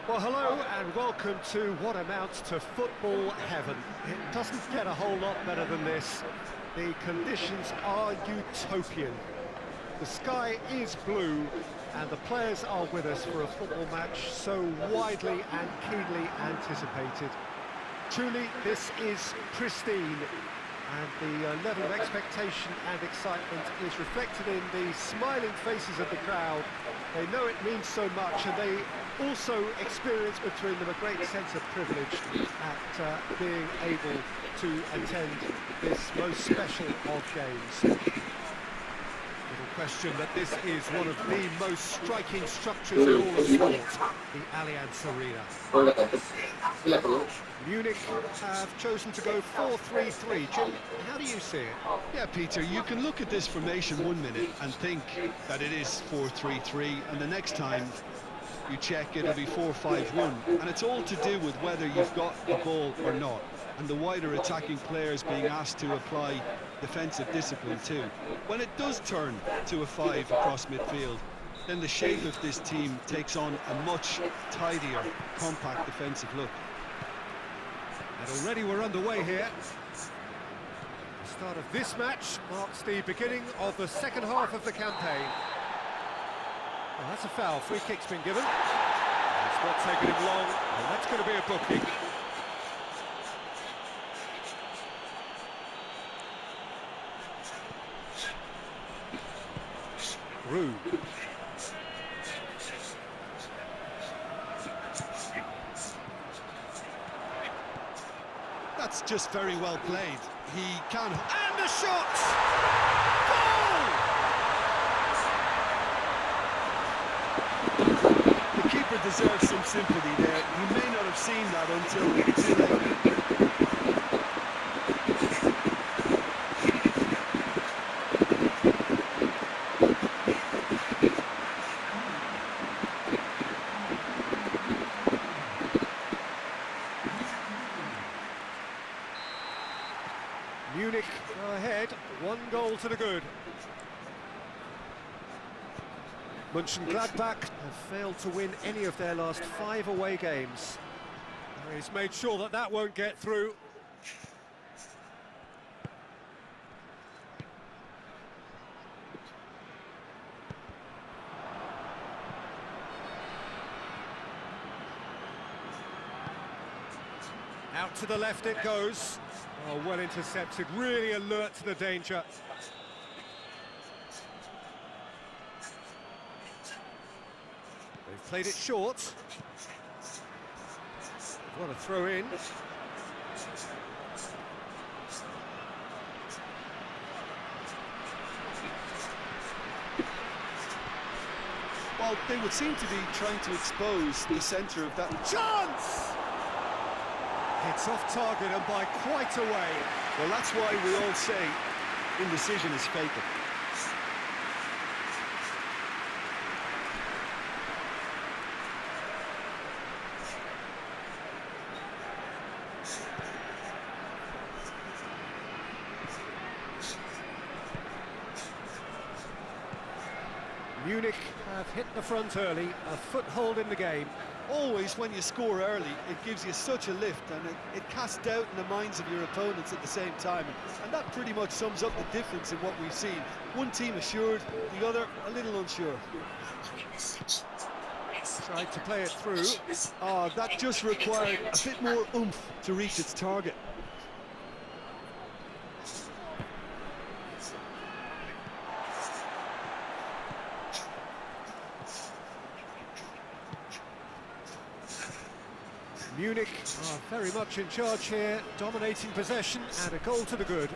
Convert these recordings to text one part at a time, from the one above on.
Well, hello and welcome to what amounts to football heaven. It doesn't get a whole lot better than this. The conditions are utopian. The sky is blue and the players are with us for a football match so widely and keenly anticipated. Truly, this is pristine, and the level of expectation and excitement is reflected in the smiling faces of the crowd. They know it means so much, and they also experience between them a great sense of privilege at being able to attend this most special of games. Little question that this is one of the most striking structures in all of sport, the Allianz Arena. Munich have chosen to go 4-3-3. Jim, how do you see it? Yeah, Peter, you can look at this formation 1 minute and think that it is 4-3-3, and the next time you check it'll be 4-5-1, and it's all to do with whether you've got the ball or not, and the wider attacking players being asked to apply defensive discipline too. When it does turn to a 5 across midfield, then the shape of this team takes on a much tidier, compact defensive look. And already we're underway here. The start of this match marks the beginning of the second half of the campaign. Well, that's a foul. Free kick's been given. It's not taken him long, and that's going to be a booking. Rude. That's just very well played. He can... And the shot! Goal! The keeper deserves some sympathy there. He may not have seen that until too late. Munich go ahead, 1 goal to the good. Monchenglach have failed to win any of their last 5 away games. He's made sure that that won't get through. Out to the left it goes. Oh, well intercepted, really alert to the danger. They've played it short. What a throw in. Well, they would seem to be trying to expose the centre of that... Chance! It's off target and by quite a way. Well, that's why we all say indecision is fatal. Munich have hit the front early, a foothold in the game. Always, when you score early, it gives you such a lift, and it casts doubt in the minds of your opponents at the same time. And that pretty much sums up the difference in what we've seen. One team assured, the other a little unsure. Tried to play it through. Oh, that just required a bit more oomph to reach its target. Munich are very much in charge here, dominating possession and a goal to the good.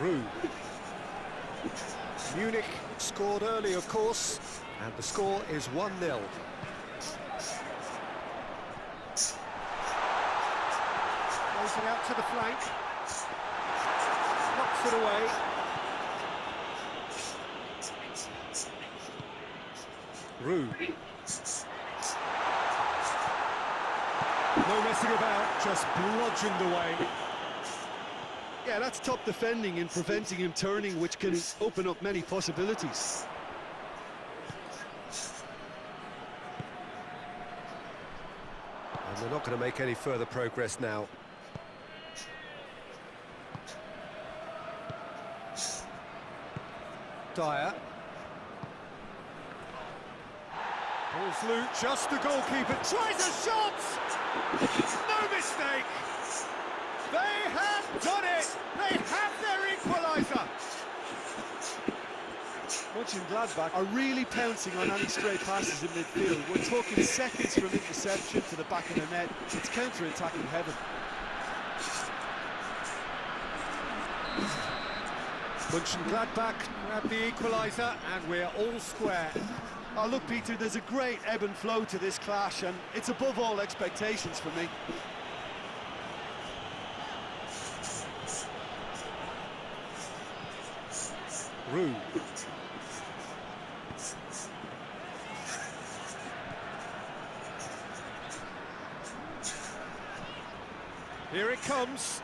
Rude. Munich scored early, of course, and the score is 1-0. Plays it out to the flank. Knocks it away. Rude. No messing about, just bludgeoned away. Yeah, that's top defending and preventing him turning, which can open up many possibilities. And they're not going to make any further progress now. Dyer. Ball's loose, just the goalkeeper tries a shot! No mistake! They have done it! They have their equaliser! Monchenglach are really pouncing on any stray passes in midfield. We're talking seconds from interception to the back of the net. It's counter-attacking heaven. Mönchengladbach grab the equaliser and we're all square. Oh, look, Peter, there's a great ebb and flow to this clash, and it's above all expectations for me. Roux. Here it comes.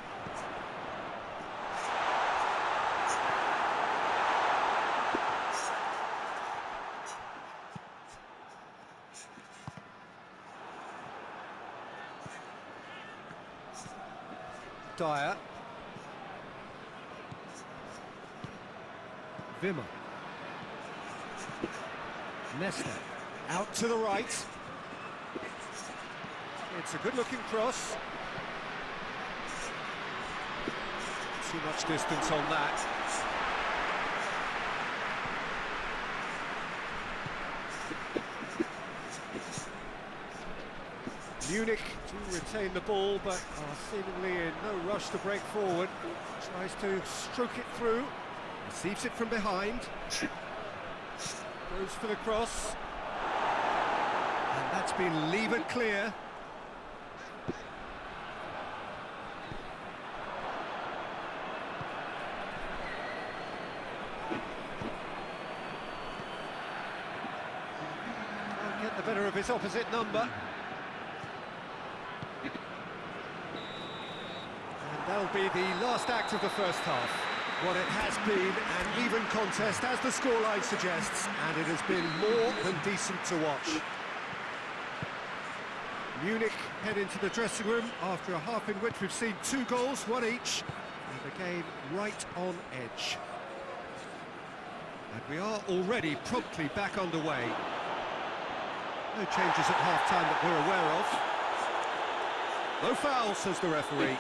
Dyer. Wimmer. Nesta. Out to the right. It's a good-looking cross. Too much distance on that. Munich to retain the ball, but are seemingly in no rush to break forward. Tries to stroke it through, receives it from behind. Goes for the cross. And that's been levered clear. Can't get the better of his opposite number. That'll be the last act of the first half. What it has been an even contest, as the scoreline suggests, and it has been more than decent to watch. Munich head into the dressing room after a half in which we've seen 2 goals, 1 each, and the game right on edge. And we are already promptly back underway. No changes at half-time that we're aware of. No foul, says the referee.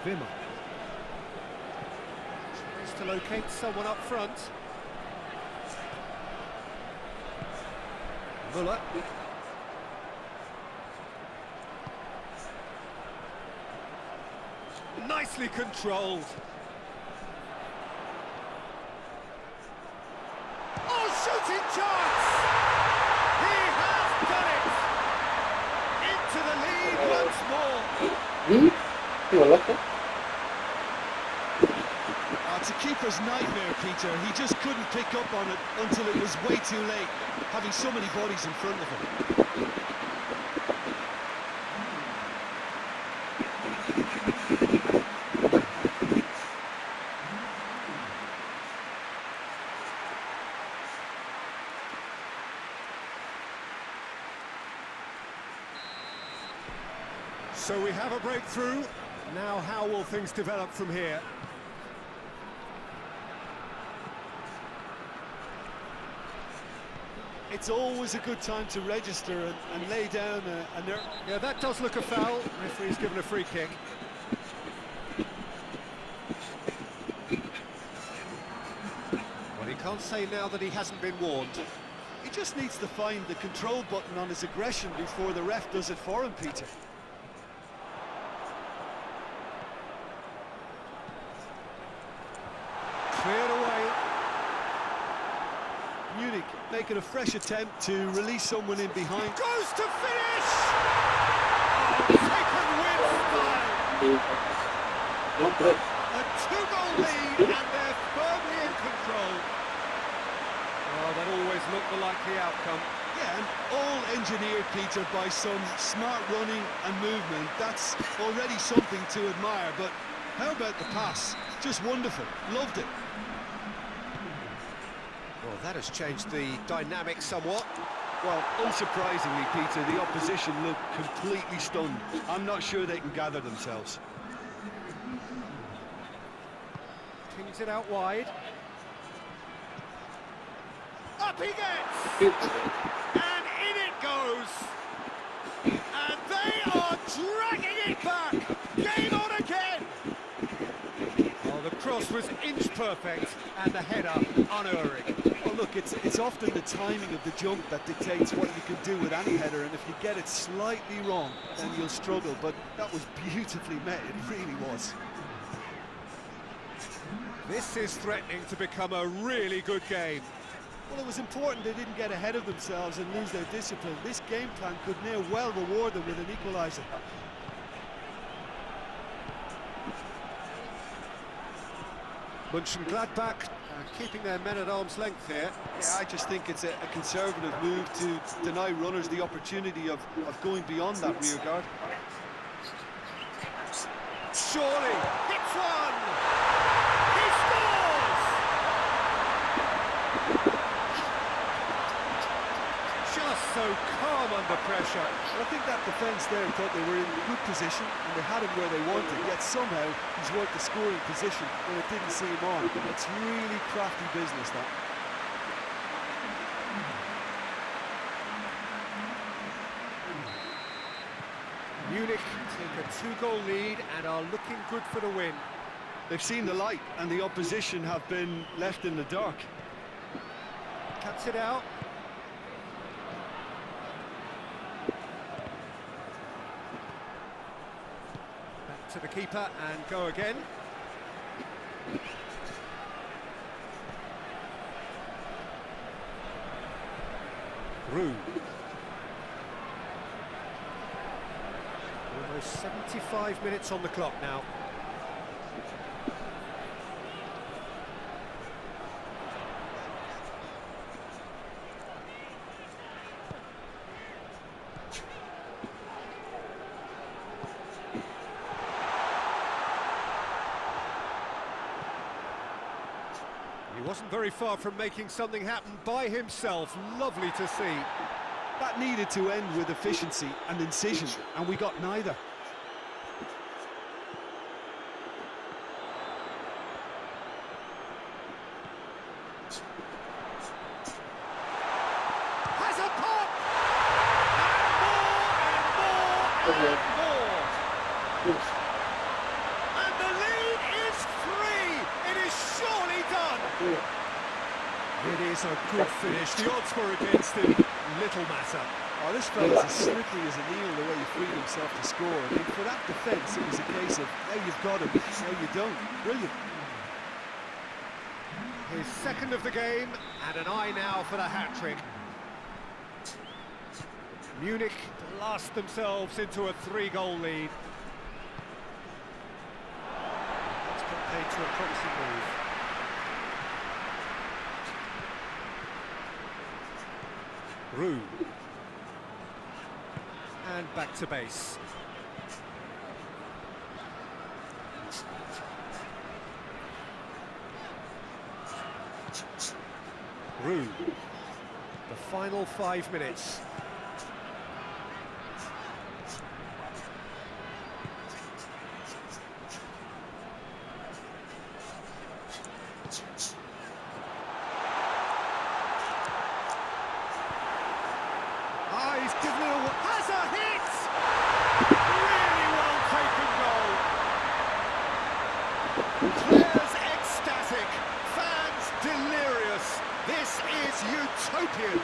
Wimmer tries to locate someone up front. Müller. Nicely controlled. Oh, shooting chance! He has done it! Into the lead once more. It's a keeper's nightmare, Peter. He just couldn't pick up on it until it was way too late, having so many bodies in front of him. So we have a breakthrough. Now how will things develop from here? It's always a good time to register and lay down a nerve. Yeah, that does look a foul. Referee's given a free kick. Well, he can't say now that he hasn't been warned. He just needs to find the control button on his aggression before the ref does it for him, Peter. Cleared away. Munich making a fresh attempt to release someone in behind. Goes to finish! Oh, taken with style! A 2-goal lead and they're firmly in control. Oh, that always looked the likely outcome. Yeah, and all engineered, Peter, by some smart running and movement. That's already something to admire, but how about the pass? Just wonderful. Loved it. Well, that has changed the dynamic somewhat. Well, unsurprisingly, Peter, the opposition look completely stunned. I'm not sure they can gather themselves. Pings it out wide. Up he gets! And in it goes! And they are dragging it back! Game on again! Oh, the cross was inch perfect, and the header unerring. Well, look, it's often the timing of the jump that dictates what you can do with any header, and if you get it slightly wrong, then you'll struggle, but that was beautifully met, it really was. This is threatening to become a really good game. Well, it was important they didn't get ahead of themselves and lose their discipline. This game plan could now well reward them with an equaliser. Monchenglach keeping their men at arm's length here. Yeah, I just think it's a conservative move to deny runners the opportunity of going beyond that rear guard. Surely, hits one! He scores! Just so calm under pressure. I think that defence there thought they were in good position and they had him where they wanted, yet somehow he's worked the scoring position when it didn't see him on. It's really crafty business, that. Munich take a 2-goal lead and are looking good for the win. They've seen the light and the opposition have been left in the dark. Cuts it out. Back to the keeper and go again. Rue. Almost 75 minutes on the clock now. He wasn't very far from making something happen by himself. Lovely to see. That needed to end with efficiency and incision, and we got neither. Has a pop! And more! And the lead is 3! It is surely done! It is a good finish. The odds were against him. Little matter. Oh, this fella's as slippery as an eel the way he freed himself to score. I mean, for that defence, it was a case of, now you've got him, now you don't. Brilliant. His second of the game, and an eye now for the hat-trick. Munich blast themselves into a 3-goal lead. That's put paid to a promising move. Rue. And back to base. Rue. The final 5 minutes. He's given it away. Has a hit! Really well taken goal. Players ecstatic, fans delirious. This is utopian.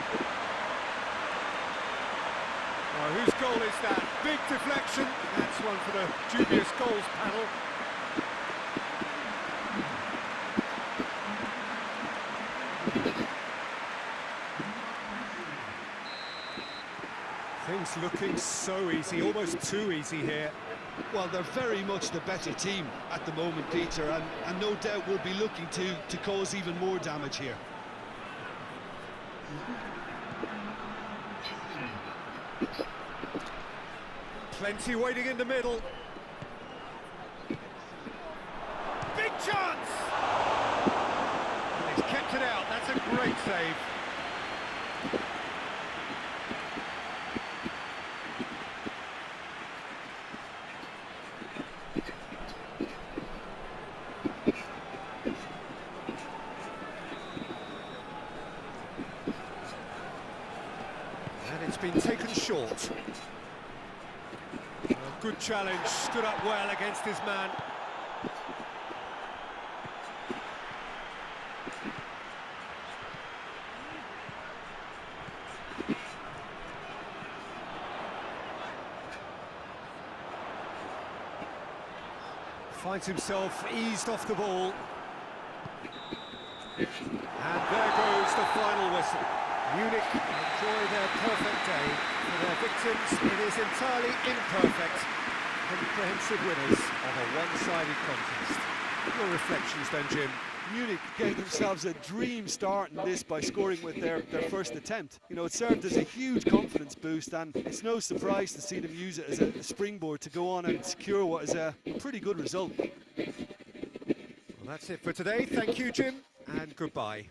Oh, whose goal is that? Big deflection. That's one for the dubious goals panel. Things looking so easy, almost too easy here. Well, they're very much the better team at the moment, Peter, and no doubt will be looking to cause even more damage here. Plenty waiting in the middle. Big chance! And he's kept it out, that's a great save. And it's been taken short. Good challenge, stood up well against his man. Finds himself eased off the ball. And there goes the final whistle. Munich enjoy their perfect day. For their victims, it is entirely imperfect. Comprehensive winners of a one-sided contest. Your reflections then, Jim? Munich gave themselves a dream start in this by scoring with their first attempt. You know, it served as a huge confidence boost, and it's no surprise to see them use it as a springboard to go on and secure what is a pretty good result. Well, that's it for today. Thank you, Jim, and goodbye.